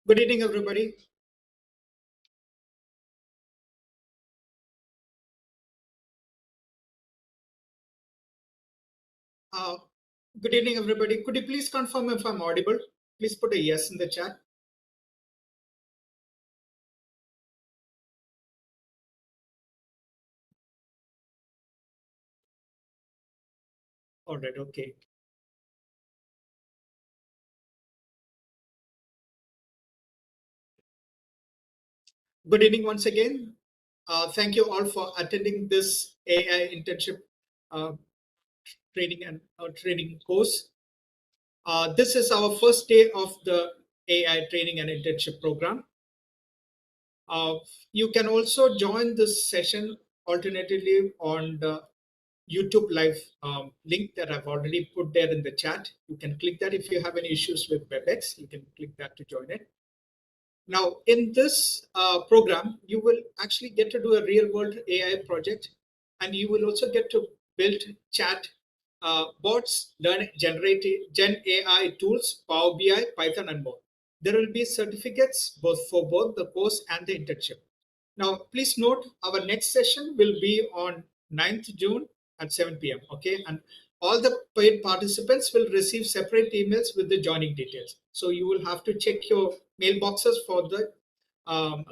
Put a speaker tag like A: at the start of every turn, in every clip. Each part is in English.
A: Good evening, everybody. Uh, Good evening, everybody. Could you please confirm if I'm audible? Please put a yes in the chat. All right, okay. Good evening once again. Thank you all for attending this AI internship uh, training and training course. This is our first day of the AI training and internship program. Uh, you can also join this session alternatively on the YouTube live link that I've already put there in the chat. You can click that. If you have any issues with WebEx, you can click that to join it. Now, in this program, you will actually get to do a real world AI project, and you will also get to build chat bots, learn generative Gen AI tools, Power BI, Python, and more. There will be certificates both for both the course and the internship. Now, please note our next session will be on 9th June at 7 p.m. Okay, and all the paid participants will receive separate emails with the joining details. So you will have to check your mailboxes for the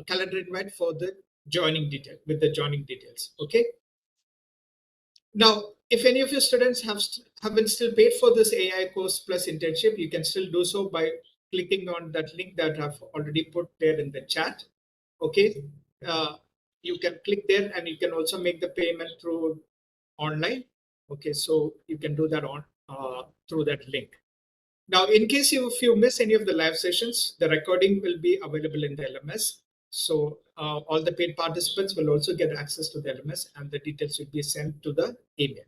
A: calendar invite for the joining detail with the joining details. Okay. Now, if any of your students have been still paid for this AI course plus internship, you can still do so by clicking on that link that I've already put there in the chat. Okay, you can click there, and you can also make the payment through online. Okay, so you can do that on through that link. Now, in case if you miss any of the live sessions, the recording will be available in the LMS. So all the paid participants will also get access to the LMS, and the details will be sent to the email.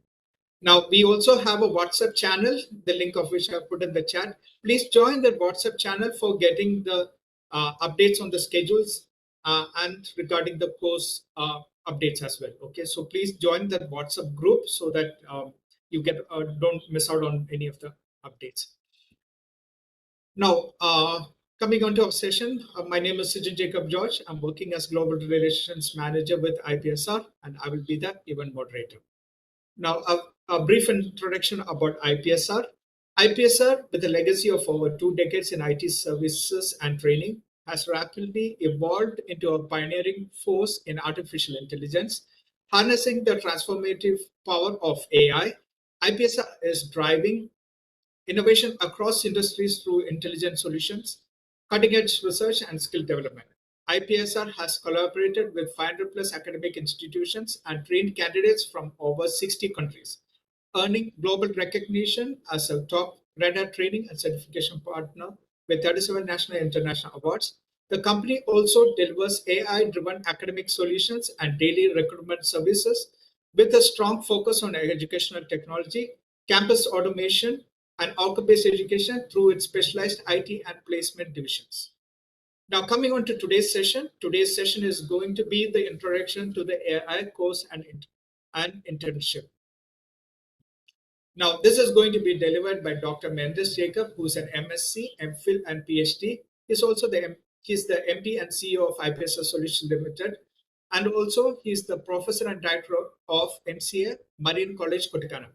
A: Now, we also have a WhatsApp channel, the link of which I put in the chat. Please join the WhatsApp channel for getting the updates on the schedules and regarding the course updates as well. Okay, so please join that WhatsApp group so that you don't miss out on any of the updates. Now, coming on to our session, my name is Mendus Jacob George. I'm working as Global Relations Manager with IPSR, and I will be the event moderator. Now, a brief introduction about IPSR. IPSR, with a legacy of over 2 decades in IT services and training, has rapidly evolved into a pioneering force in artificial intelligence. Harnessing the transformative power of AI, IPSR is driving innovation across industries through intelligent solutions, cutting-edge research, and skill development. IPSR has collaborated with 500 plus academic institutions and trained candidates from over 60 countries, earning global recognition as a top radar training and certification partner with 37 national and international awards. The company also delivers AI-driven academic solutions and daily recruitment services with a strong focus on educational technology, campus automation, and outcome-based education through its specialized IT and placement divisions. Now, coming on to today's session is going to be the introduction to the AI course and internship. Now, this is going to be delivered by Dr. Mendus Jacob, who's an MSc, MPhil, and PhD. He's the MD and CEO of IPSR Solutions Limited, and also he's the professor and director of MCA, Marine College, Kottakanam.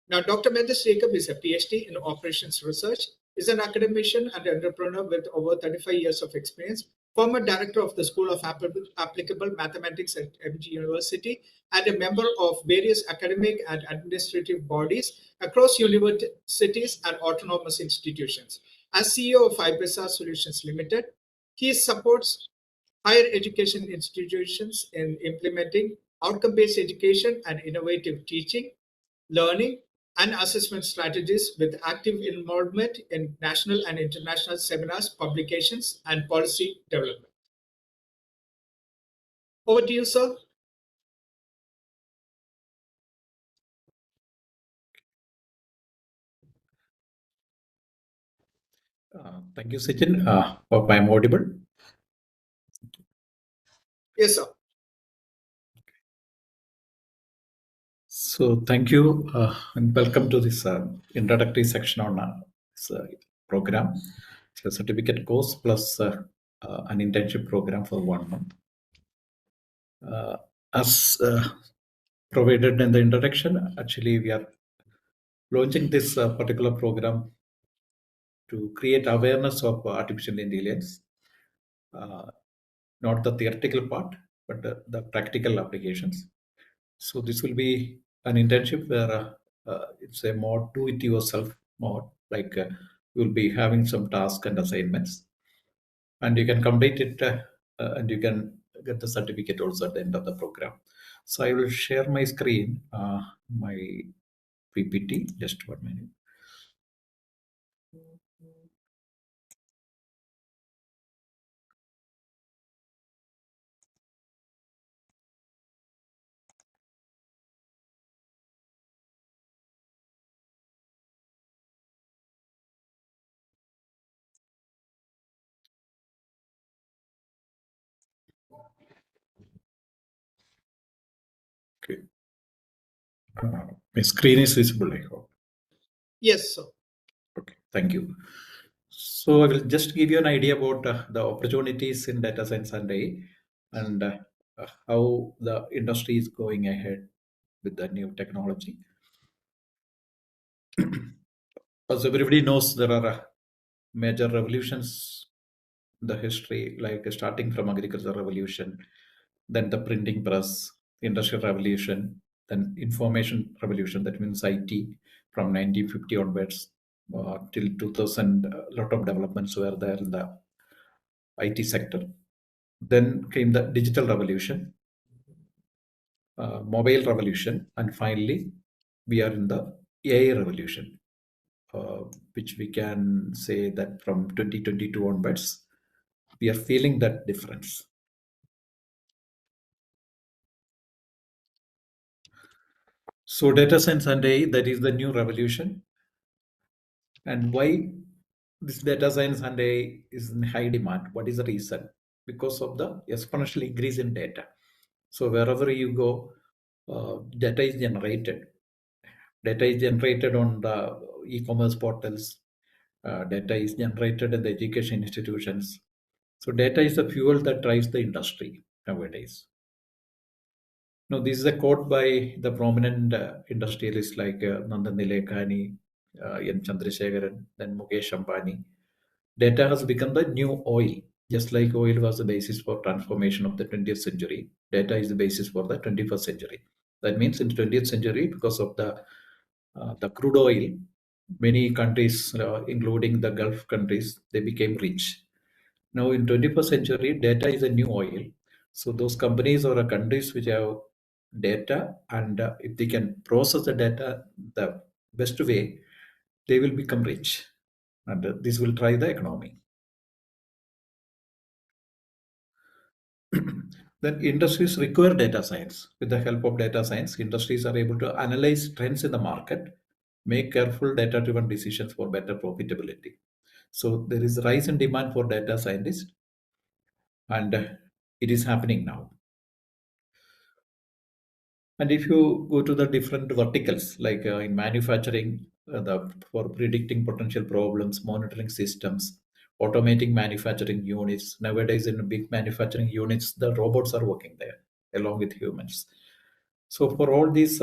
A: Now, Dr. Mendus Jacob is a PhD in operations research, is an academician and entrepreneur with over 35 years of experience, former director of the School of Applicable Mathematics at MG University, and a member of various academic and administrative bodies across universities and autonomous institutions. As CEO of IPSR Solutions Limited, he supports higher education institutions in implementing outcome-based education and innovative teaching, learning, and assessment strategies with active involvement in national and international seminars, publications, and policy development. Over to you, sir.
B: Thank you, Sachin. Hope I'm audible.
A: Yes, sir.
B: So, thank you and welcome to this introductory section on this program. It's a certificate course plus an internship program for 1 month. As provided in the introduction, actually, we are launching this particular program to create awareness of artificial intelligence, uh, not the theoretical part, but the practical applications. So this will be an internship where it's a more do it yourself mode, like you'll be having some tasks and assignments, and you can complete it, and you can get the certificate also at the end of the program. So I will share my screen, my PPT, just 1 minute. Okay. My screen is visible, I hope.
A: Yes, sir.
B: Okay, thank you. So I will just give you an idea about the opportunities in data science and AI, and how the industry is going ahead with the new technology. As everybody knows, there are major revolutions in the history, like starting from agricultural revolution, then the printing press, industrial revolution, then information revolution, that means IT, from 1950 onwards till 2000. A lot of developments were there in the IT sector. Then came the digital revolution, mobile revolution, and finally, we are in the AI revolution, uh, which we can say that from 2022 onwards, we are feeling that difference. So, data science and AI, that is the new revolution. And why this data science and AI is in high demand? What is the reason? Because of the exponential increase in data. So, wherever you go, data is generated. Data is generated on the e-commerce portals. Data is generated in the education institutions. So data is the fuel that drives the industry nowadays. Now, this is a quote by the prominent industrialists like Nandan Nilekani, N. Chandrasekharan, then Mukesh Ambani. Data has become the new oil. Just like oil was the basis for transformation of the 20th century, data is the basis for the 21st century. That means in the 20th century, because of the crude oil, many countries, including the Gulf countries, they became rich. Now in 21st century, data is a new oil. So those companies or countries which have data, and if they can process the data the best way, they will become rich, and this will drive the economy. Then industries require data science. With the help of data science, industries are able to analyze trends in the market, make careful data-driven decisions for better profitability. So there is a rise in demand for data scientists, and it is happening now. And if you go to the different verticals, like in manufacturing, for predicting potential problems, monitoring systems, automating manufacturing units. Nowadays, in big manufacturing units, the robots are working there along with humans. So for all these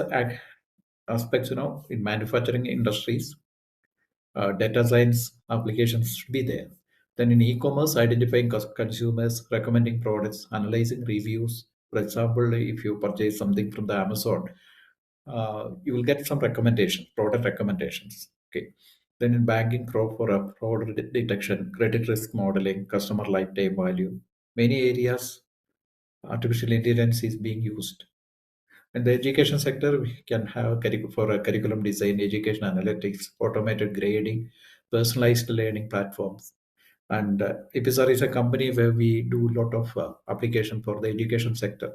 B: aspects, in manufacturing industries, data science applications should be there. Then in e-commerce, identifying consumers, recommending products, analyzing reviews. For example, if you purchase something from the Amazon, you will get some recommendations, product recommendations. Okay. Then in banking, for a fraud detection, credit risk modeling, customer lifetime value, many areas artificial intelligence is being used. In the education sector, we can have for a curriculum design, education analytics, automated grading, personalized learning platforms. And IPSR is a company where we do a lot of application for the education sector.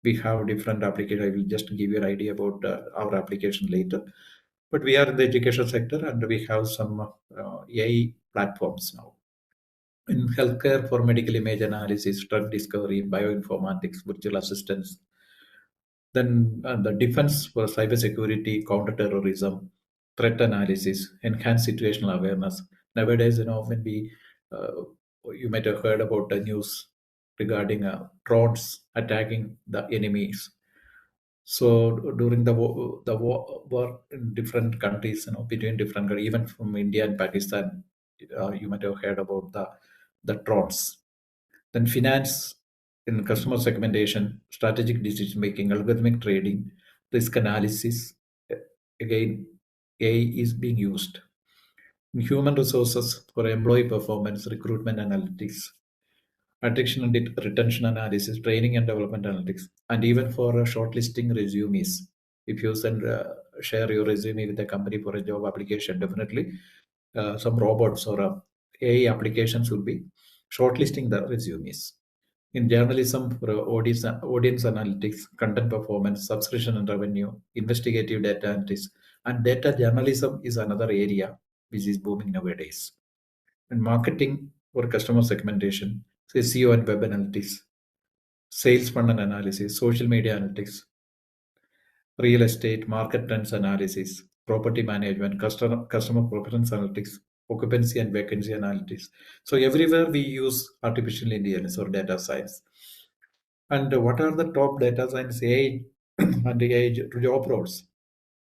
B: We have different applications. I will just give you an idea about our application later. But we are in the education sector, and we have some AI platforms now. In healthcare, for medical image analysis, drug discovery, bioinformatics, virtual assistants. Then the defense for cybersecurity, counterterrorism, threat analysis, enhanced situational awareness. Nowadays, when we Uh, you might have heard about the news regarding drones attacking the enemies. So during the war in different countries, between different countries, even from India and Pakistan, you might have heard about the drones. Then finance in customer segmentation, strategic decision making, algorithmic trading, risk analysis. uh, Again, AI is being used in human resources for employee performance, recruitment analytics, attraction and retention analysis, training and development analytics, and even for shortlisting resumes. If you share your resume with the company for a job application, definitely some robots or AI applications will be shortlisting the resumes. In journalism, for audience analytics, content performance, subscription and revenue, investigative data analytics, and data journalism is another area which is booming nowadays. And marketing for customer segmentation, say SEO and web analytics, sales funnel analysis, social media analytics, real estate, market trends analysis, property management, customer preference analytics, occupancy and vacancy analytics. So everywhere we use artificial intelligence or data science. And what are the top data science AI and AI job roles?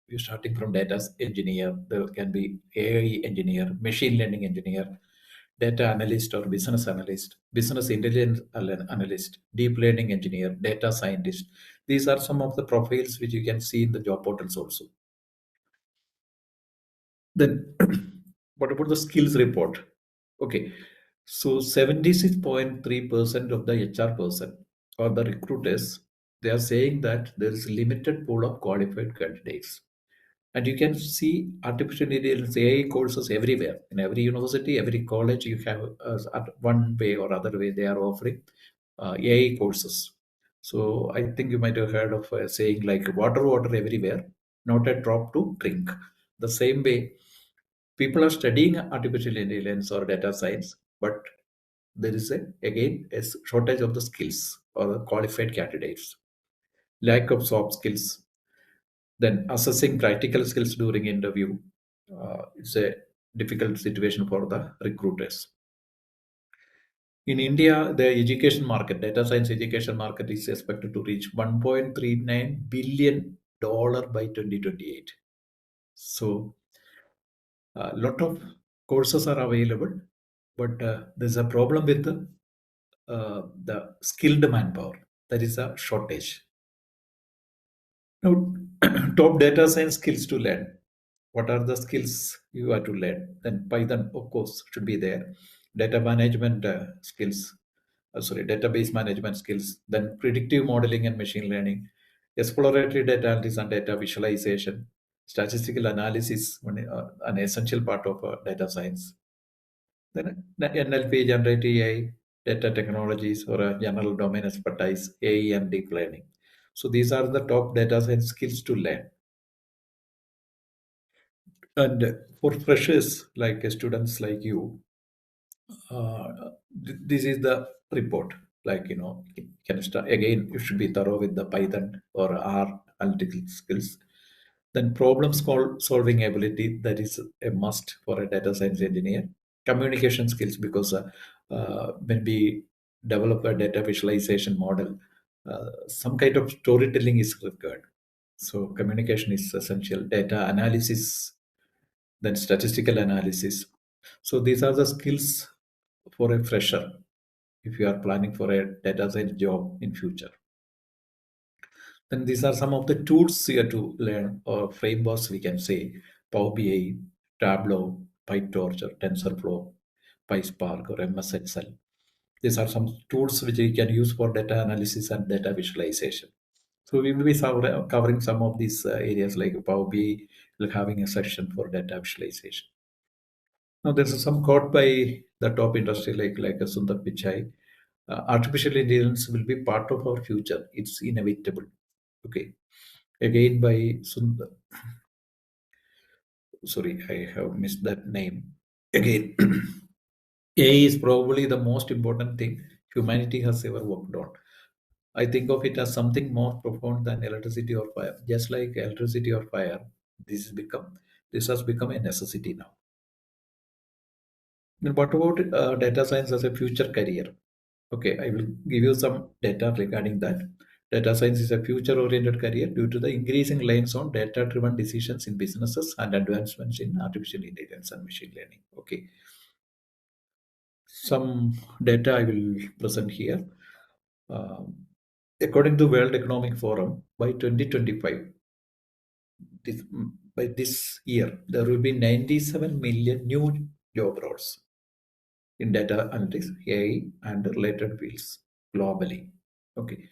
B: We're starting from data engineer. There can be AI engineer, machine learning engineer, data analyst or business analyst, business intelligence analyst, deep learning engineer, data scientist. These are some of the profiles which you can see in the job portals also. Then, what about the skills report? Okay, so 76.3% of the HR person or the recruiters, they are saying that there is limited pool of qualified candidates. And you can see artificial intelligence AI courses everywhere. In every university, every college, you have one way or other way they are offering AI courses. So I think you might have heard of saying like water, water everywhere, not a drop to drink. The same way, people are studying artificial intelligence or data science, but there is again a shortage of the skills or the qualified candidates, lack of soft skills, then assessing practical skills during interview. It's a difficult situation for the recruiters. In India, the education market, data science education market is expected to reach $1.39 billion by 2028. So a lot of courses are available, but there's a problem with the skilled manpower. There is a shortage. Now, top data science skills to learn. What are the skills you are to learn? Then Python, of course, should be there. Data management skills, database management skills. Then predictive modeling and machine learning, exploratory data analysis and data visualization, statistical analysis, an essential part of data science. Then the NLP, generative AI, data technologies, or a general domain expertise, AI and deep learning. So these are the top data science skills to learn. And for freshers like students like you, this is the report. Like you can start again. You should be thorough with the Python or R analytical skills. Then solving ability, that is a must for a data science engineer. Communication skills, because when we develop a data visualization model, some kind of storytelling is required. So communication is essential. Data analysis, then statistical analysis. So these are the skills for a fresher if you are planning for a data science job in future. Then these are some of the tools here to learn or frameworks we can say: Power BI, Tableau, PyTorch or TensorFlow, PySpark or MS Excel. These are some tools which we can use for data analysis and data visualization. So we will be covering some of these areas like Power BI, like having a section for data visualization. Now, there's some quote by the top industry like a Sundar Pichai. Artificial intelligence will be part of our future. It's inevitable. Okay. Again by Sundar. Sorry, I have missed that name. Again, AI is probably the most important thing humanity has ever worked on. I think of it as something more profound than electricity or fire. Just like electricity or fire, this has become a necessity now. Then what about data science as a future career? Okay, I will give you some data regarding that. Data science is a future-oriented career due to the increasing reliance on data-driven decisions in businesses and advancements in artificial intelligence and machine learning. Okay, some data I will present here. Um, According to World Economic Forum, by 2025, by this year, there will be 97 million new job roles in data analytics, AI, and related fields globally. Okay.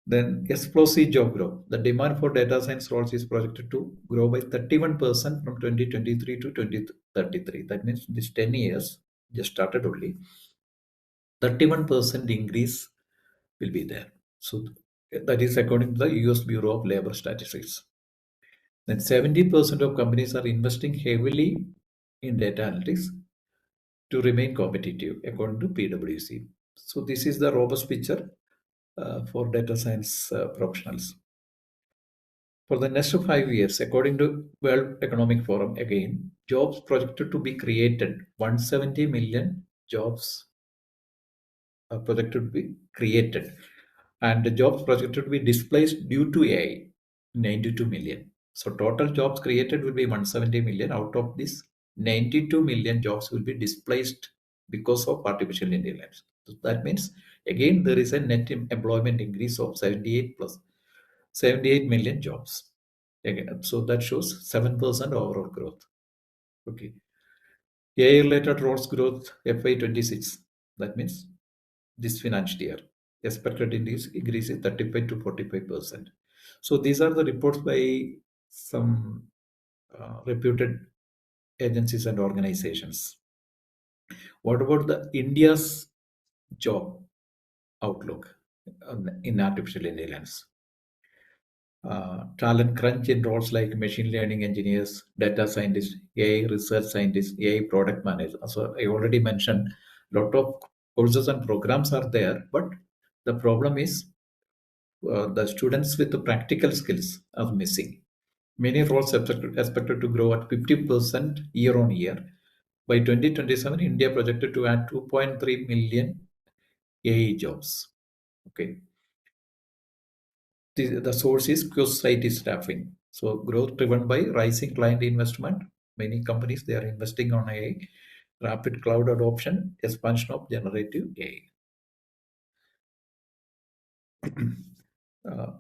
B: Then explosive job growth. The demand for data science roles is projected to grow by 31% from 2023 to 2033. That means this 10 years just started only. 31% increase will be there. So that is according to the US Bureau of Labor Statistics. Then 70% of companies are investing heavily in data analytics to remain competitive, according to PwC. So this is the robust picture for data science professionals. For the next 5 years, according to World Economic Forum, again, jobs projected to be created. 170 million jobs are projected to be created, and the jobs projected to be displaced due to AI, 92 million. So total jobs created will be 170 million. Out of this, 92 million jobs will be displaced because of artificial intelligence. So that means again there is a net employment increase of 78 million jobs. Again, so that shows 7% overall growth. Okay. AI related roles growth FY26. That means this financial year. Expected increase is 35 to 45%. So these are the reports by some reputed agencies and organizations. What about the India's job outlook in artificial intelligence? Talent crunch in roles like machine learning engineers, data scientists, AI research scientists, AI product managers. So I already mentioned a lot of courses and programs are there, but the problem is the students with the practical skills are missing. Many roles are expected to grow at 50% year on year. By 2027, India projected to add 2.3 million AI jobs. Okay. The source is site staffing. So growth driven by rising client investment. Many companies they are investing on AI, rapid cloud adoption, expansion of generative AI.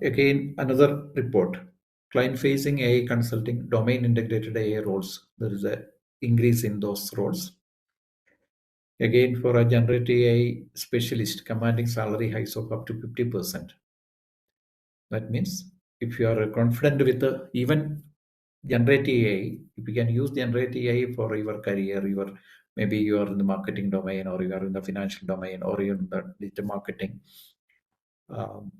B: Again, another report. Client facing AI consulting, domain integrated AI roles. There is a increase in those roles. Again, for a generative AI specialist, commanding salary hikes of up to 50%. That means if you are confident with even generative AI, if you can use generative AI for your career, maybe you are in the marketing domain, or you are in the financial domain, or you're in the digital marketing, um,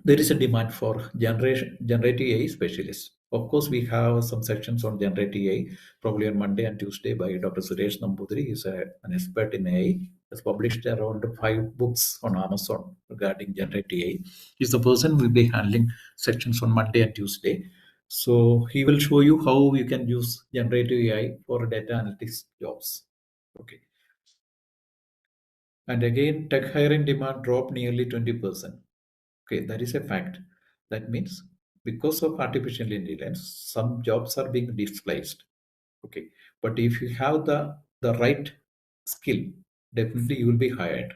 B: there is a demand for generative AI specialists. Of course, we have some sections on generative AI, probably on Monday and Tuesday by Dr. Suresh Nambudiri. He's an expert in AI. Has published around 5 books on Amazon regarding generative AI. He's the person who will be handling sections on Monday and Tuesday. So he will show you how you can use generative AI for data analytics jobs. Okay. And again, tech hiring demand dropped nearly 20%. Okay, that is a fact. That means because of artificial intelligence, some jobs are being displaced. Okay, but if you have the right skill, definitely you will be hired.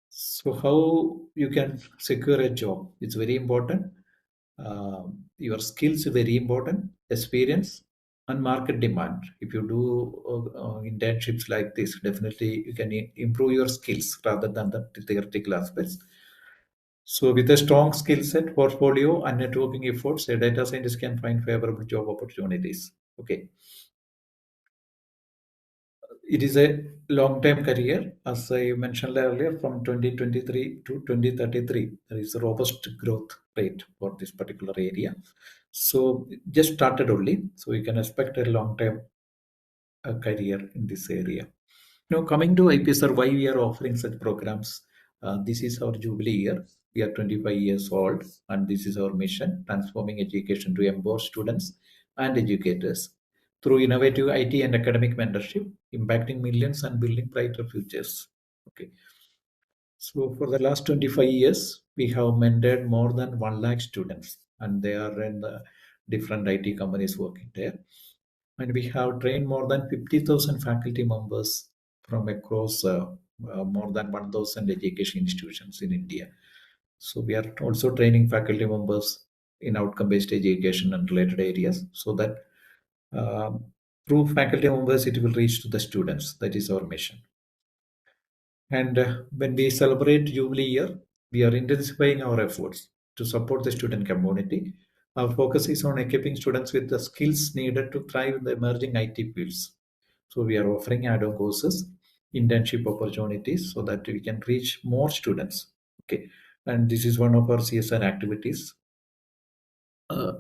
B: So how you can secure a job? It's very important. Your skills are very important. Experience and market demand. If you do internships like this, definitely you can improve your skills rather than the theoretical aspects. So, with a strong skill set, portfolio, and networking efforts, a data scientist can find favorable job opportunities. Okay, it is a long-term career, as I mentioned earlier, from 2023 to 2033. There is a robust growth rate for this particular area. So, it just started only, so you can expect a long-term career in this area. Now, coming to IPSR, why we are offering such programs? This is our jubilee year. We are 25 years old, and this is our mission: transforming education to empower students and educators. through innovative IT and academic mentorship, impacting millions and building brighter futures. Okay. So for the last 25 years, we have mentored more than 1 lakh students, and they are in the different IT companies working there. And we have trained more than 50,000 faculty members from across more than 1,000 education institutions in India. So we are also training faculty members in outcome-based education and related areas, so that um, through faculty members it will reach to the students. That is our mission. And when we celebrate Jubilee year, we are intensifying our efforts to support the student community. Our focus is on equipping students with the skills needed to thrive in the emerging IT fields. So we are offering add-on courses, internship opportunities, so that we can reach more students. Okay, and this is one of our CSR activities. Uh,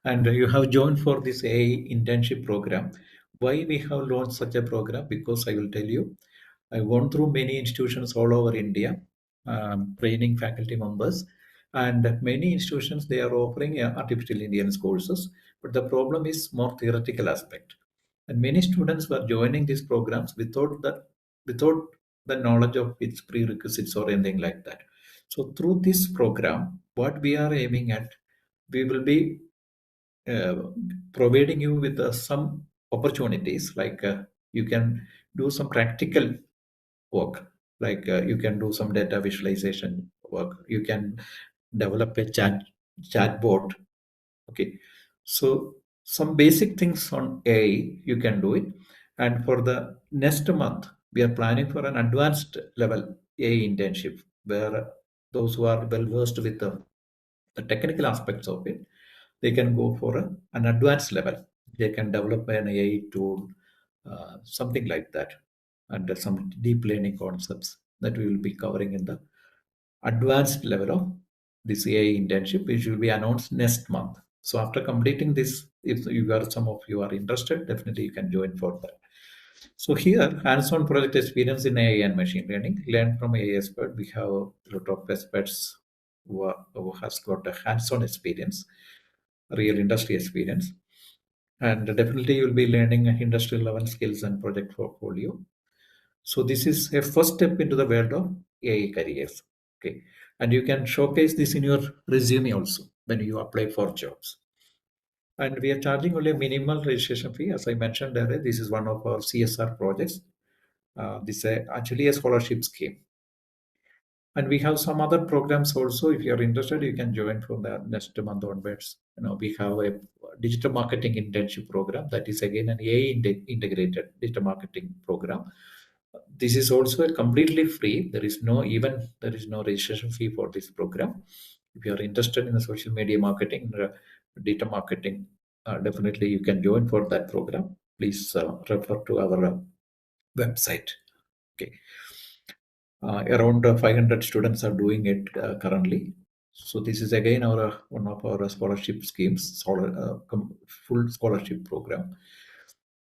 B: and you have joined for this AI internship program. Why we have launched such a program? Because I will tell you, I've gone through many institutions all over India, training faculty members, and many institutions they are offering artificial intelligence courses, but the problem is more theoretical aspect. And many students were joining these programs without the knowledge of its prerequisites or anything like that. So through this program, what we are aiming at, we will be uh, providing you with some opportunities, like you can do some practical work, like you can do some data visualization work, you can develop a chatbot. Okay, so some basic things on AI you can do it. And for the next month we are planning for an advanced level AI internship, where those who are well versed with the technical aspects of it, they can go for an advanced level. They can develop an AI tool, something like that, and some deep learning concepts that we will be covering in the advanced level of this AI internship, which will be announced next month. So after completing this, if you are some of you are interested, definitely you can join for that. So here, hands-on project experience in AI and machine learning, learn from AI expert. We have a lot of experts who has got a hands-on experience, real industry experience, and definitely you'll be learning industry level skills and project portfolio. So this is a first step into the world of AI careers. Okay, and you can showcase this in your resume also when you apply for jobs. And we are charging only a minimal registration fee, as I mentioned earlier. This is one of our CSR projects. This is actually a scholarship scheme. And we have some other programs also. If you are interested, you can join from the next month onwards. We have a digital marketing internship program that is again an AI integrated digital marketing program. This is also a completely free. There is no registration fee for this program. If you are interested in the social media marketing, digital marketing, definitely you can join for that program. Please refer to our website. Okay. Around 500 students are doing it currently. So this is again our one of our scholarship schemes, full scholarship program.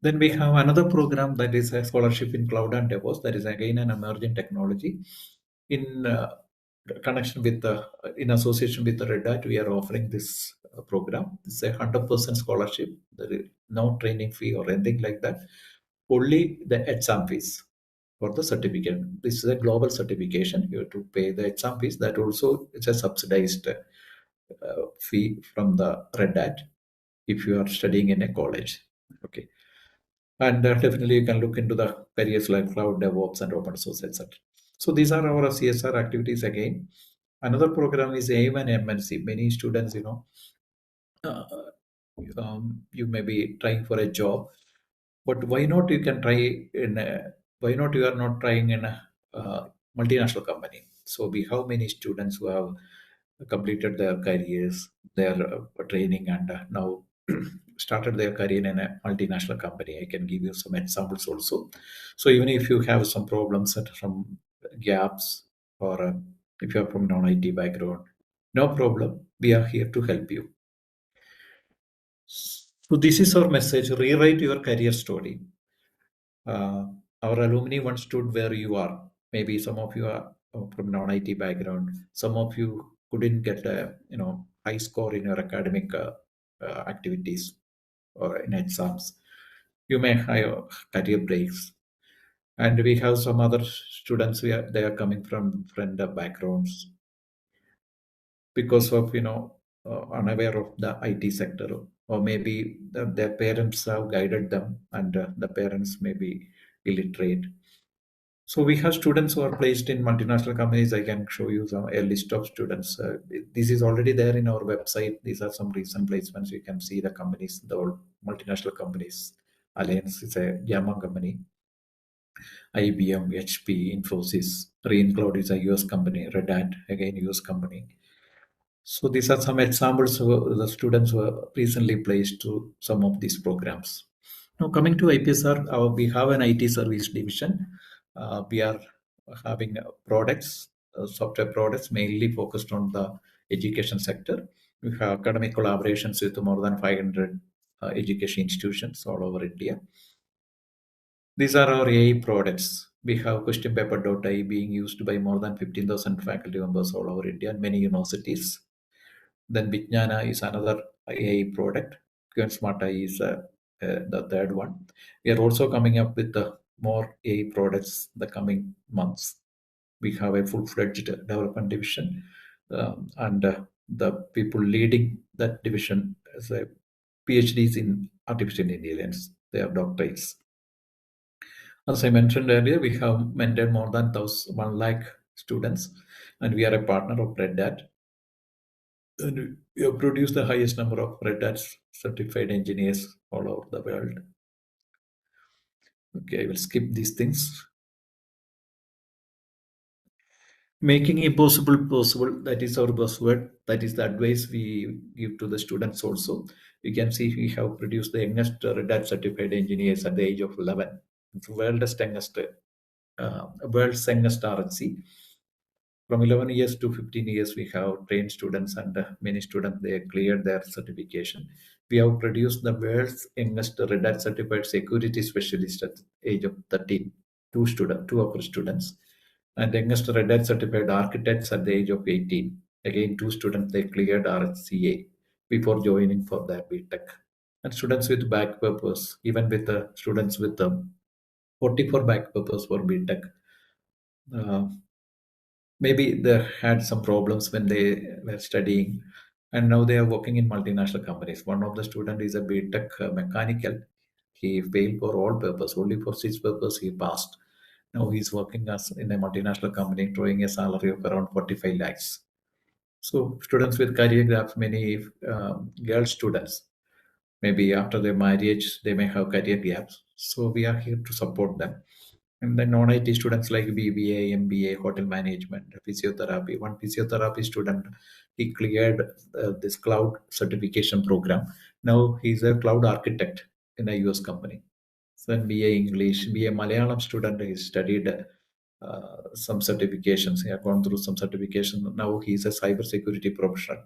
B: Then we have another program that is a scholarship in cloud and DevOps. That is again an emerging technology. In connection with in association with the Red Hat, we are offering this program. It's a 100% scholarship. There is no training fee or anything like that. Only the exam fees for the certificate. This is a global certification. You have to pay the exam fees. That also it's a subsidized fee from the Red Hat if you are studying in a college. Okay, and definitely you can look into the careers like cloud, DevOps, and open source, etc. So these are our CSR activities again. Another program is AIM and MNC. Many students, uh, you may be trying for a job, but why not you can try in why not you are not trying in a multinational company? So we have many students who have completed their careers, their training, and now started their career in a multinational company. I can give you some examples also. So even if you have some problems and some gaps, or if you are from non-IT background, no problem. We are here to help you. So this is our message: rewrite your career story. uh, our alumni once stood where you are. Maybe some of you are from non-IT background. Some of you couldn't get a high score in your academic activities or in exams. You may have career breaks. And we have some other students, they are coming from different backgrounds because of, unaware of the IT sector, or maybe their parents have guided them, and the parents may be illiterate. So we have students who are placed in multinational companies. I can show you a list of students. This is already there in our website. These are some recent placements. You can see the companies, the all multinational companies. Alliance is a German company. IBM, HP, Infosys. Cloud is a US company. Red Hat, again US company. So these are some examples of the students who are recently placed to some of these programs. Now coming to IPSR, we have an IT service division. We are having products, software products mainly focused on the education sector. We have academic collaborations with more than 500 education institutions all over India. These are our AI products. We have questionpaper.ai being used by more than 15,000 faculty members all over India and many universities. Then Vijnana is another AI product. Smart AI is the third one. We are also coming up with the more AI products the coming months. We have a full-fledged development division, and the people leading that division as a PhDs in artificial intelligence. They are doctorates. As I mentioned earlier, we have mentored more than 1 lakh students, and we are a partner of Red Hat. And we have produced the highest number of Red Hat certified engineers all over the world. Okay, I will skip these things. Making impossible possible, that is our buzzword. That is the advice we give to the students also. You can see we have produced the youngest Red Hat certified engineers at the age of 11. It's world's youngest RHC. From 11 years to 15 years, we have trained students, and many students, they cleared their certification. We have produced the world's youngest Red Hat certified security specialist at the age of 13, two of our students, and youngest Red Hat certified architects at the age of 18. Again, two students, they cleared RHCA before joining for their BTech. And students with back purpose, even with the students with 44 back purpose for BTech. Maybe they had some problems when they were studying, and now they are working in multinational companies. One of the student is a BTech mechanical. He failed for all purpose, only for six purpose he passed. Now he's working as in a multinational company, drawing a salary of around 45 lakhs. So students with career gaps, many girl students, maybe after their marriage, they may have career gaps. So we are here to support them. And then non-IT students like BBA, MBA, hotel management, physiotherapy. One physiotherapy student, he cleared this cloud certification program. Now he's a cloud architect in a US company. So then BA English, BA Malayalam student, he studied some certifications. He had gone through some certification. Now he's a cybersecurity professional.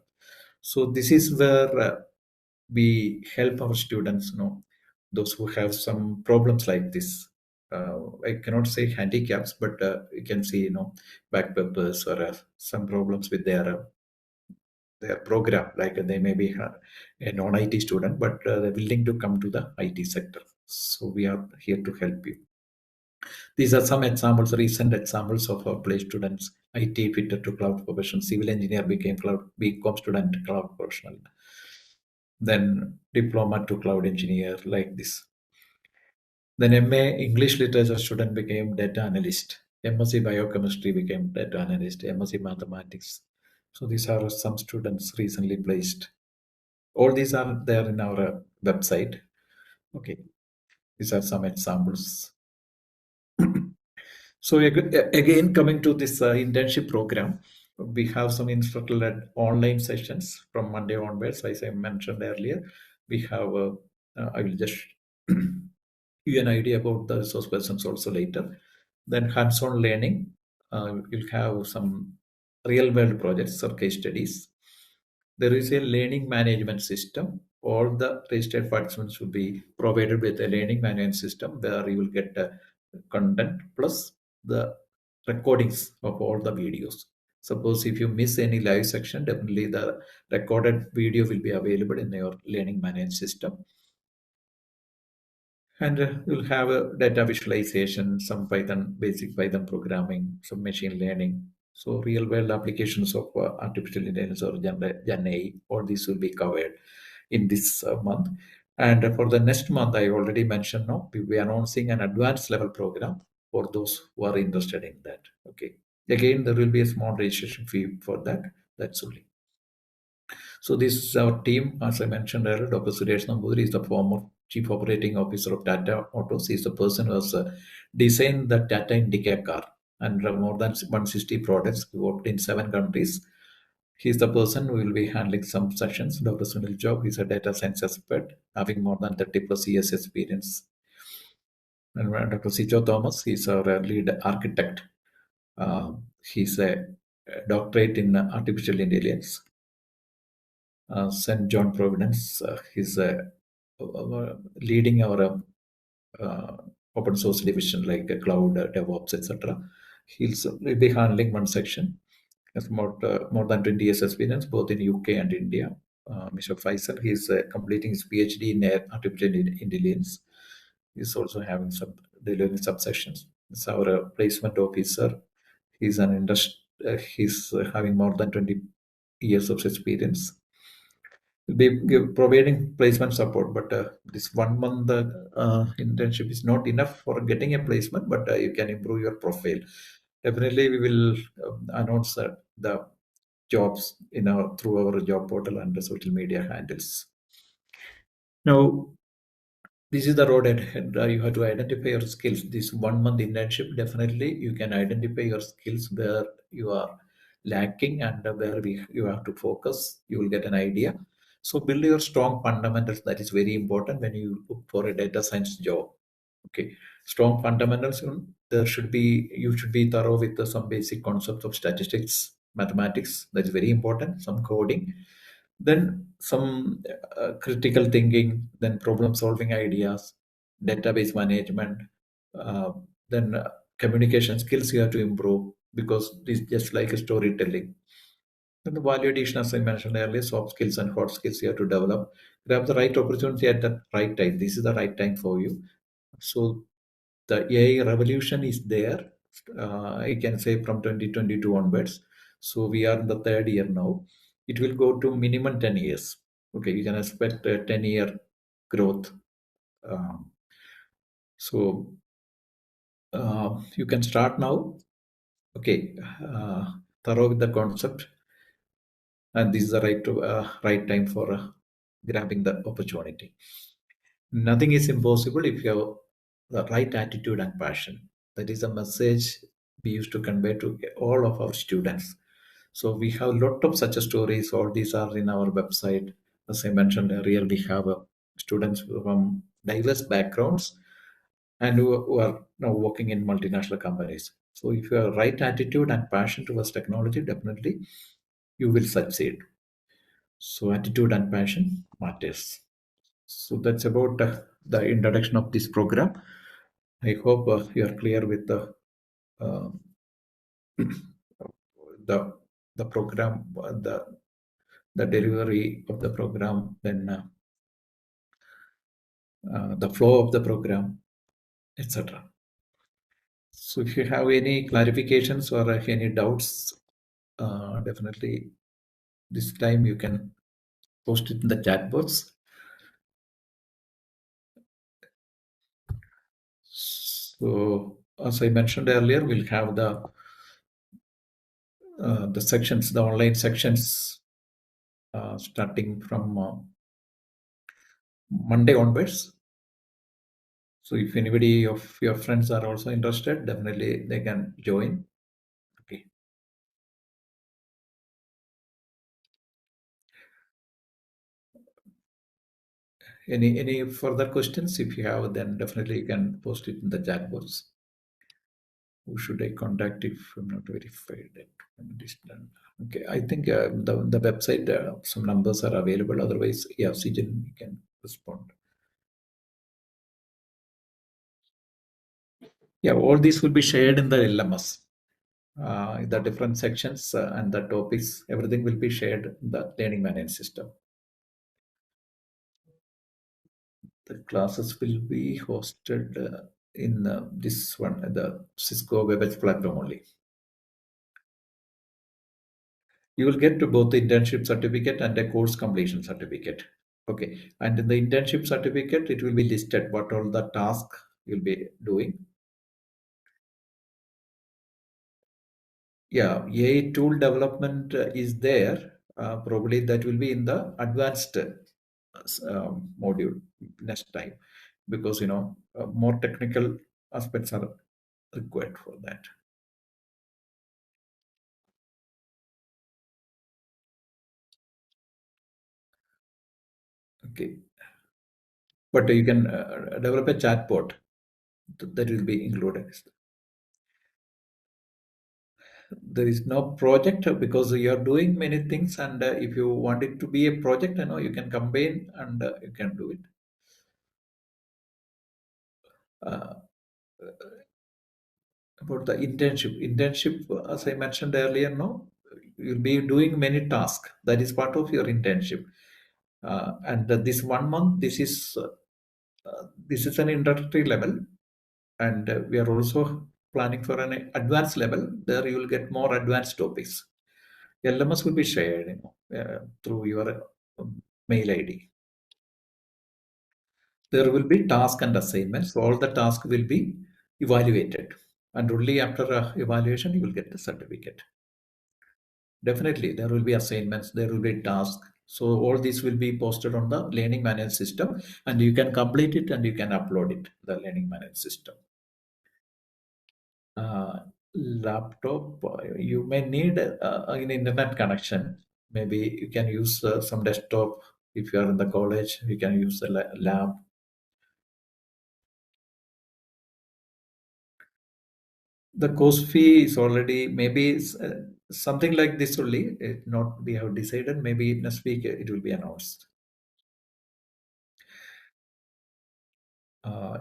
B: So this is where we help our students, those who have some problems like this. I cannot say handicaps, but you can see, back papers or some problems with their program. Like they may be a non-IT student, but they're willing to come to the IT sector. So we are here to help you. These are some examples, recent examples of our play students. IT fitted to cloud profession, civil engineer became cloud, BCom student, cloud professional. Then diploma to cloud engineer, like this. Then MA English literature student became data analyst. MSc biochemistry became data analyst. MSc mathematics. So these are some students recently placed. All these are there in our website. Okay, these are some examples. So again, coming to this internship program, we have some instructor-led online sessions from Monday onwards. As I mentioned earlier, we have. I will just you an idea about the resource persons also later. Then hands-on learning, you'll have some real-world projects or case studies. There is a learning management system. All the registered participants should be provided with a learning management system where you will get content plus the recordings of all the videos. Suppose if you miss any live section, definitely the recorded video will be available in your learning management system. And we'll have a data visualization, some Python, basic Python programming, some machine learning. So real world applications of artificial intelligence or Gen AI, all these will be covered in this month. And for the next month, I already mentioned, no, we'll be announcing an advanced level program for those who are interested in that. Okay. Again, there will be a small registration fee for that. That's only. So this is our team. As I mentioned earlier, Dr. Suresh Nambudiri is the former Chief Operating Officer of Tata Autos. He is the person who has designed the Tata Indica car and more than 160 products. He worked in 7 countries. He's the person who will be handling some sessions. Dr. Sunil Job is a data science expert, having more than 30 plus years experience. And Dr. Sijo Thomas, he's our lead architect. He's a doctorate in artificial intelligence. St. John Providence. He's leading our uh, open source division like cloud, DevOps, etc. Will be handling one section. Has more than 20 years experience both in UK and India. Mr. Faisal, he's completing his PhD in artificial intelligence. He's also having some delivering subsections. It's our placement officer. He's an he's having more than 20 years of experience. Providing placement support, but this 1 month internship is not enough for getting a placement, but you can improve your profile. Definitely, we will announce the jobs through our job portal and the social media handles. Now, this is the road ahead. You have to identify your skills. This 1 month internship, definitely you can identify your skills where you are lacking and where you have to focus. You will get an idea. So build your strong fundamentals. That is very important when you look for a data science job. Okay, strong fundamentals. There should be you should be thorough with some basic concepts of statistics, mathematics. That is very important. Some coding, then some critical thinking, then problem solving ideas, database management, uh, then communication skills you have to improve because it's just like a storytelling. And the value addition, as I mentioned earlier, soft skills and hard skills you have to develop. Grab the right opportunity at the right time. This is the right time for you. So the AI revolution is there. I can say from 2022 onwards. So we are in the third year now. It will go to minimum 10 years. Okay, you can expect a 10-year growth. Um, so you can start now. Okay, thorough with the concept, and this is the right time for grabbing the opportunity. Nothing is impossible if you have the right attitude and passion. That is a message we used to convey to all of our students. So we have a lot of such stories. All these are in our website. As I mentioned earlier, we have students from diverse backgrounds and who are now working in multinational companies. So if you have right attitude and passion towards technology, definitely you will succeed. So attitude and passion matters. So that's about the introduction of this program. I hope you are clear with uh, the the program, the delivery of the program, then the flow of the program, etc. So if you have any clarifications or any doubts, definitely this time you can post it in the chat box. So as I mentioned earlier, we'll have the sections, the online sections, starting from Monday onwards. So if anybody of your friends are also interested, definitely they can join. Okay. Any further questions? If you have, then definitely you can post it in the chat box. Who should I contact if I'm not verified? It is done. Okay, I think the website some numbers are available. Otherwise, yeah, Sijan, you can respond. Yeah, all these will be shared in the LMS. The different sections and the topics, everything will be shared in the learning management system. The classes will be hosted in this one, the Cisco WebEx platform only. You will get to both the internship certificate and a course completion certificate. Okay, and in the internship certificate, it will be listed what all the task you'll be doing. Yeah, AI tool development is there. Probably that will be in the advanced module next time, because more technical aspects are required for that. Okay, but you can develop a chatbot that will be included. There is no project because you are doing many things, and if you want it to be a project, you can combine and you can do it. Uh, about the internship, as I mentioned earlier, no, you'll be doing many tasks. That is part of your internship. And this 1 month, this is an introductory level, and we are also planning for an advanced level. There you will get more advanced topics. LMS will be shared, through your mail ID. There will be task and assignments. So all the task will be evaluated, and only after evaluation you will get the certificate. Definitely, there will be assignments, there will be tasks. So all these will be posted on the learning management system, and you can complete it and you can upload it the learning management system. Uh, Laptop, you may need an internet connection. Maybe you can use some desktop. If you are in the college, you can use the lab. The course fee is already maybe something like this only. It not we have decided. Maybe next week it will be announced.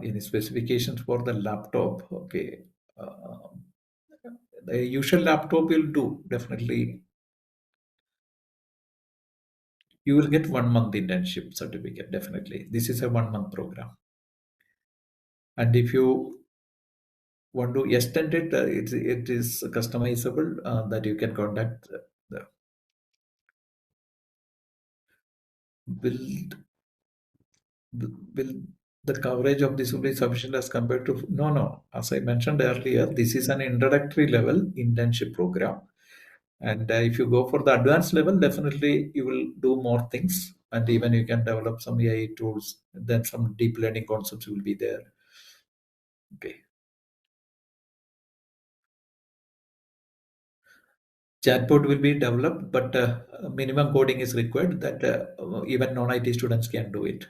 B: Any specifications for the laptop? Okay. Uh, the usual laptop will do definitely. You will get 1 month internship certificate definitely. This is a 1 month program, and if you want to extend it, it is customizable. That you can contact the build will the coverage of this will be sufficient as compared to no, as I mentioned earlier, this is an introductory level internship program, and if you go for the advanced level, definitely you will do more things, and even you can develop some AI tools, then some deep learning concepts will be there. Okay, chatbot will be developed, but minimum coding is required that even non-IT students can do it.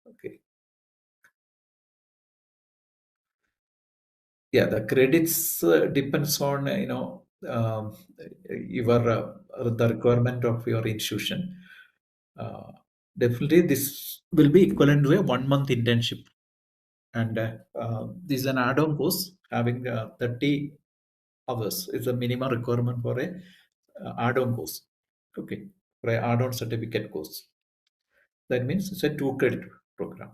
B: Okay. Yeah, the credits depends on your the requirement of your institution. Uh, Definitely, this will be equivalent to a 1 month internship, and this is an add-on course having 30 hours is the minimum requirement for a add-on course. Okay, for a add-on certificate course. That means it's a 2 credit program.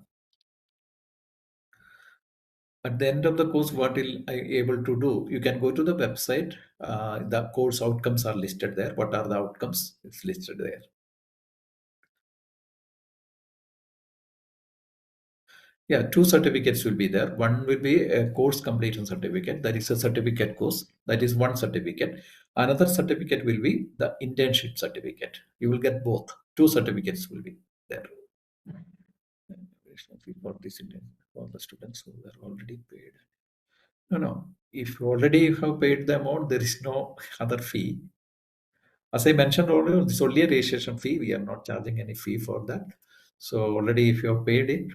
B: At the end of the course, what will I able to do? You can go to the website. The course outcomes are listed there. What are the outcomes? It's listed there. Yeah, two certificates will be there. One will be a course completion certificate. That is a certificate course. That is one certificate. Another certificate will be the internship certificate. You will get both. Two certificates will be there. For this for the students who are already paid. No. If you already have paid the amount, there is no other fee. As I mentioned earlier, this is only a registration fee. We are not charging any fee for that. So already, if you have paid it,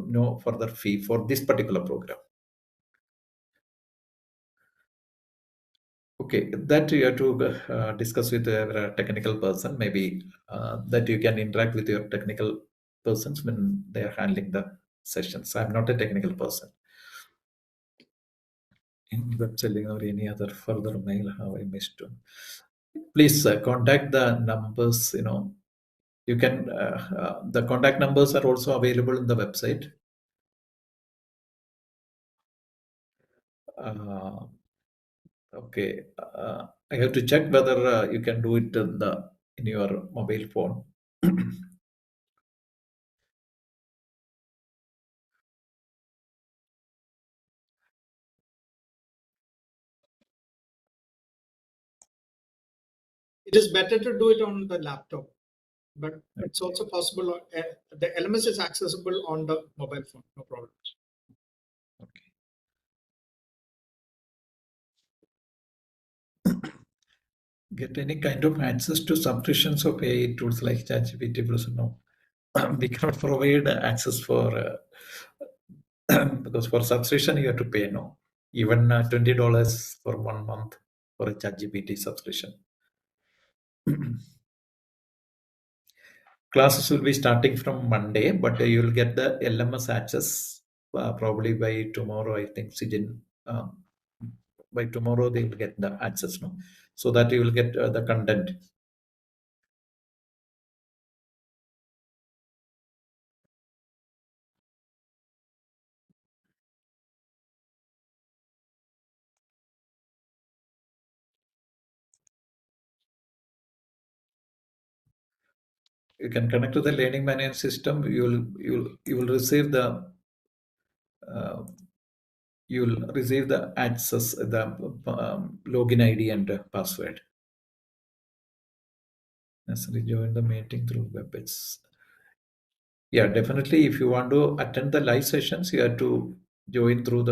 B: no further fee for this particular program. Okay, that you have to discuss with a technical person. Maybe that you can interact with your technical persons when they are handling the sessions. I'm not a technical person. In web selling or any other further mail, how I missed to. Please contact the numbers. You can the contact numbers are also available in the website. Uh, okay, I have to check whether you can do it in your mobile phone.
A: It is better to do it on the laptop, but it's also possible. The LMS is accessible on the mobile phone, no problem.
B: Okay. Get any kind of access to subscriptions of AI tools like ChatGPT Plus? No, we cannot provide access for because for subscription you have to pay. No, even $20 for 1 month for a ChatGPT subscription. Classes will be starting from Monday, but you will get the LMS access probably by tomorrow. I think Sijin, by tomorrow they will get the access, no, so that you will get the content. You can connect to the learning management system. You will receive the uh, you'll receive the access, the login ID and password. Necessarily join the meeting through WebEx. Yeah, definitely. If you want to attend the live sessions, you have to join through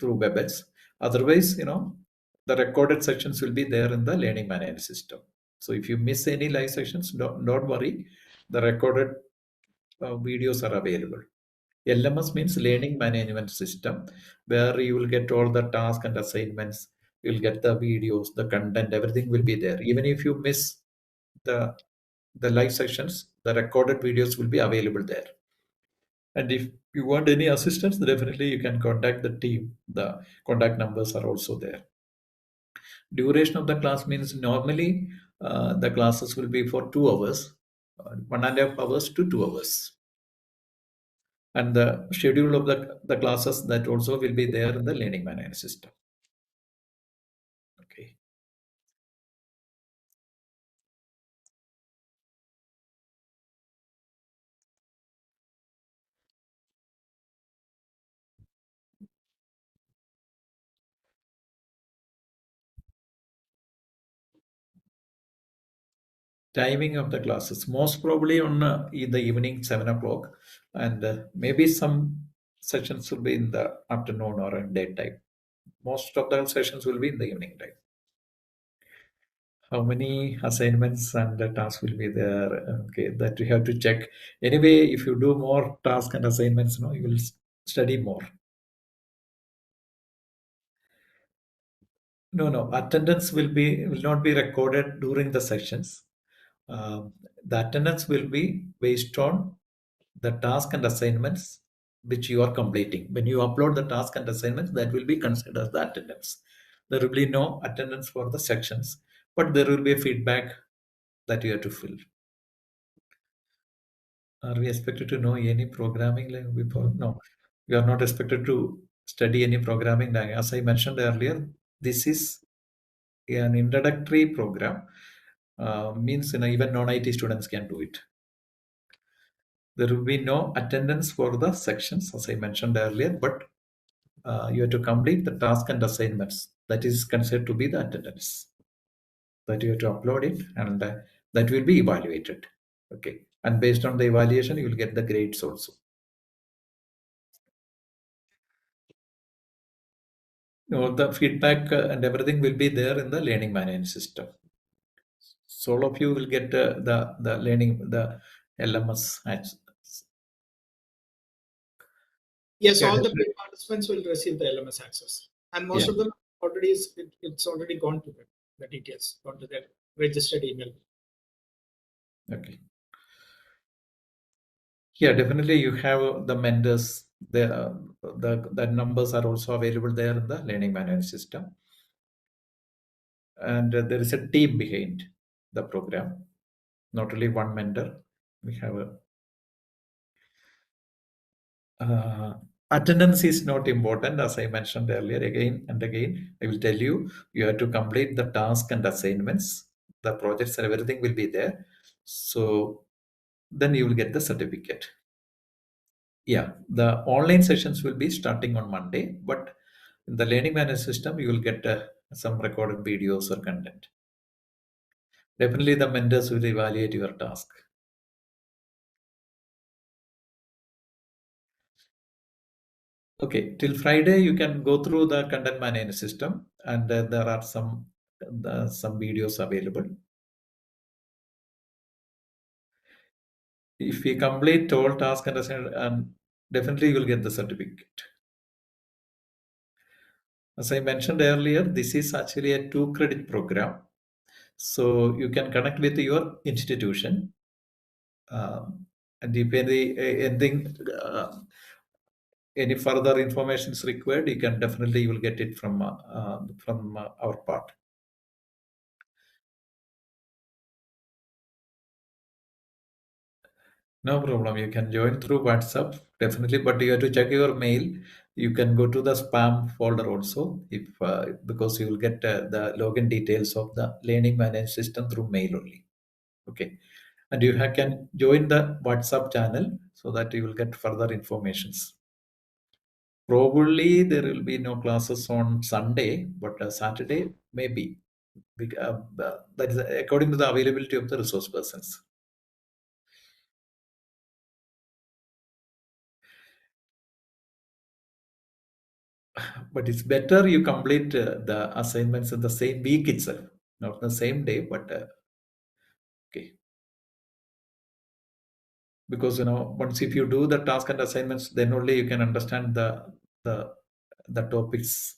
B: WebEx. Otherwise, the recorded sections will be there in the learning management system. So if you miss any live sessions, don't worry. The recorded videos are available. LMS means learning management system, where you will get all the tasks and assignments. You'll get the videos, the content, everything will be there. Even if you miss the the live sessions, the recorded videos will be available there. And if you want any assistance, definitely you can contact the team. The contact numbers are also there. Duration of the class means normally the classes will be for 2 hours, 1.5 hours to 2 hours. And the schedule of the classes that also will be there in the learning management system. Okay. Timing of the classes most probably on in the evening 7 o'clock, and maybe some sessions will be in the afternoon or in daytime. Most of the sessions will be in the evening time. How many assignments and tasks will be there? Okay, that you have to check. Anyway, if you do more tasks and assignments, you will study more. No, attendance will not be recorded during the sessions. Um, the attendance will be based on the task and assignments which you are completing. When you upload the task and assignments, that will be considered as the attendance. There will be no attendance for the sections, but there will be a feedback that you have to fill. Are we expected to know any programming language before? No, we are not expected to study any programming language. As I mentioned earlier, this is an introductory program. Means even non-IT students can do it. There will be no attendance for the sections, as I mentioned earlier, but you have to complete the task and assignments. That is considered to be the attendance. That you have to upload it, and that will be evaluated. Okay, and based on the evaluation, you will get the grades also. The feedback and everything will be there in the learning management system. So all of you will get the learning the LMS access.
A: Yes,
B: Yeah,
A: all the
B: definitely.
A: paid participants will receive the LMS access, and
B: Yeah.
A: most of them already it's already gone to them. The details gone to their registered email.
B: Okay. Yeah, definitely. You have the mentors. The numbers are also available there in the learning management system, and there is a team behind the program. not only one mentor. We have a attendance is not important, as I mentioned earlier. Again and again, I will tell you, you have to complete the task and assignments. The projects and everything will be there. So then you will get the certificate. Yeah, the online sessions will be starting on Monday, but in the learning management system, you will get some recorded videos or content. Definitely, the mentors will evaluate your task. Okay, till Friday, you can go through the content management system, and there are some videos available. If you complete all tasks and definitely you will get the certificate. As I mentioned earlier, this is actually a 2 credit program. So you can connect with your institution. And if anything, any further information is required, you will get it from our part. No problem. You can join through WhatsApp, definitely, but you have to check your mail. You can go to the spam folder also, if because you will get the login details of the learning management system through mail only. Okay, and can join the WhatsApp channel so that you will get further informations. Probably there will be no classes on Sunday, but Saturday maybe. That is according to the availability of the resource persons. But it's better you complete the assignments in the same week itself, not the same day, but okay. Because once if you do the task and assignments, then only you can understand the the topics.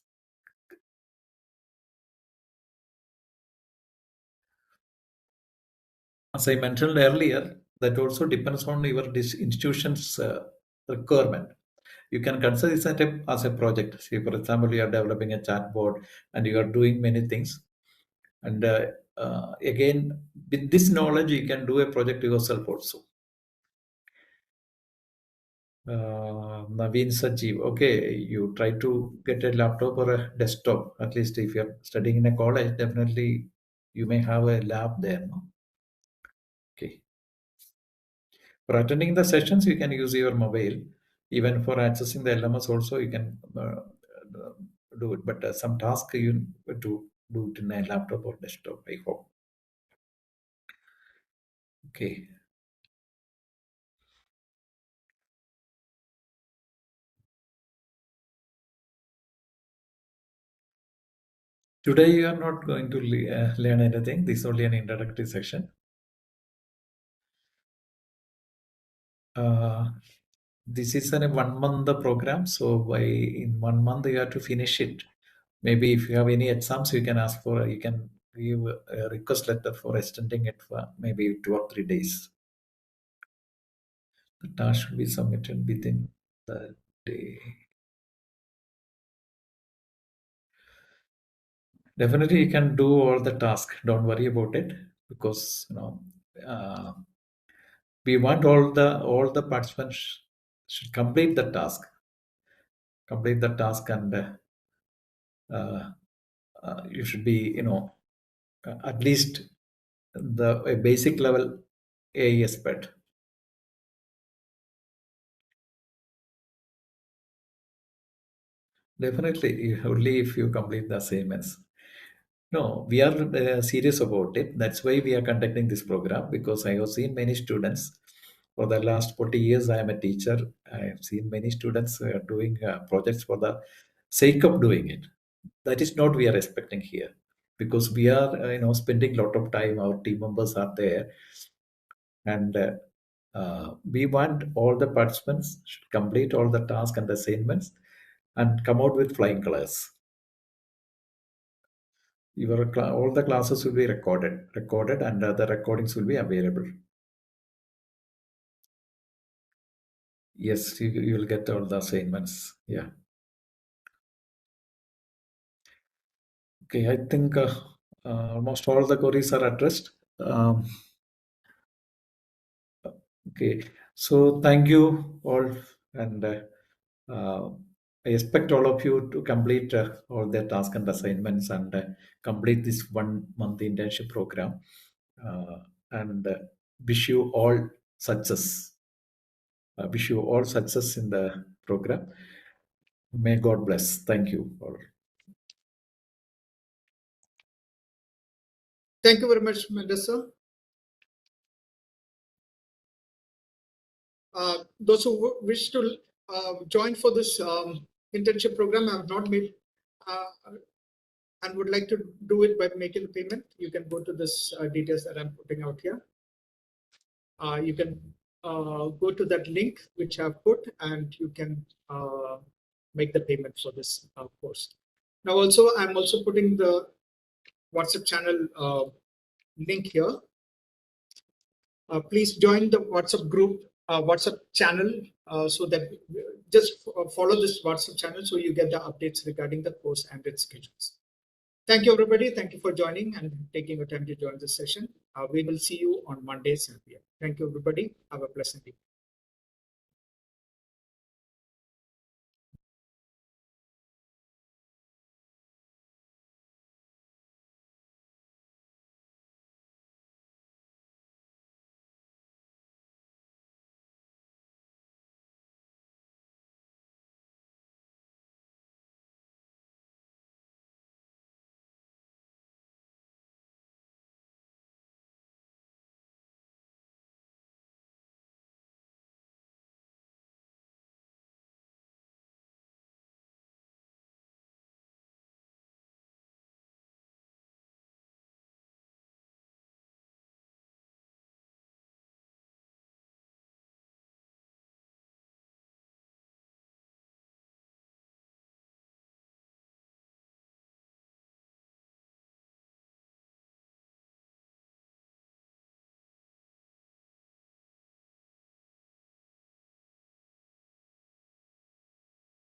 B: As I mentioned earlier, that also depends on your institution's requirement. You can consider this as a project. See, for example, you are developing a chatbot and you are doing many things. And again, with this knowledge, you can do a project yourself also. Naveen Sajeev, okay, you try to get a laptop or a desktop. At least if you're studying in a college, definitely you may have a lab there. No? Okay. For attending the sessions, you can use your mobile. Even for accessing the LMS, also you can do it. But some task you have to do it in a laptop or desktop. I hope. Okay. Today you are not going to learn anything. This is only an introductory session. Uh, this is a 1 month program, so by in 1 month you have to finish it. Maybe if you have any exams, you can ask for. You can give a request letter for extending it for maybe 2 or 3 days. The task should be submitted within the day. Definitely, you can do all the task. Don't worry about it because uh, we want all the participants should complete the task. Complete the task, and uh, you should be at least the a basic level AES pet. Definitely, only if you complete the assignments. No, we are serious about it. That's why we are conducting this program because I have seen many students. For the last 40 years, I am a teacher. I have seen many students doing projects for the sake of doing it. That is not we are expecting here because we are spending a lot of time. Our team members are there, and we want all the participants should complete all the tasks and assignments and come out with flying colors. All the classes will be recorded, and the recordings will be available. Yes, you will get all the assignments. Yeah. Okay, I think almost all the queries are addressed. Um, Okay, so thank you all, and I expect all of you to complete all their tasks and assignments and complete this 1 month internship program. Uh, and wish you all success. Wish you all success in the program. May God bless. Thank you all.
A: Thank you very much, Mendus sir. Those who wish to join for this internship program have not made and would like to do it by making the payment, you can go to this details that I'm putting out here. You can go to that link which I've put, and you can make the payment for this course. Now, also, I'm also putting the WhatsApp channel link here. Please join the WhatsApp group, WhatsApp channel, so that just follow this WhatsApp channel so you get the updates regarding the course and its schedules. Thank you, everybody. Thank you for joining and taking the time to join this session. We will see you on Mondays. Thank you, everybody. Have a pleasant evening.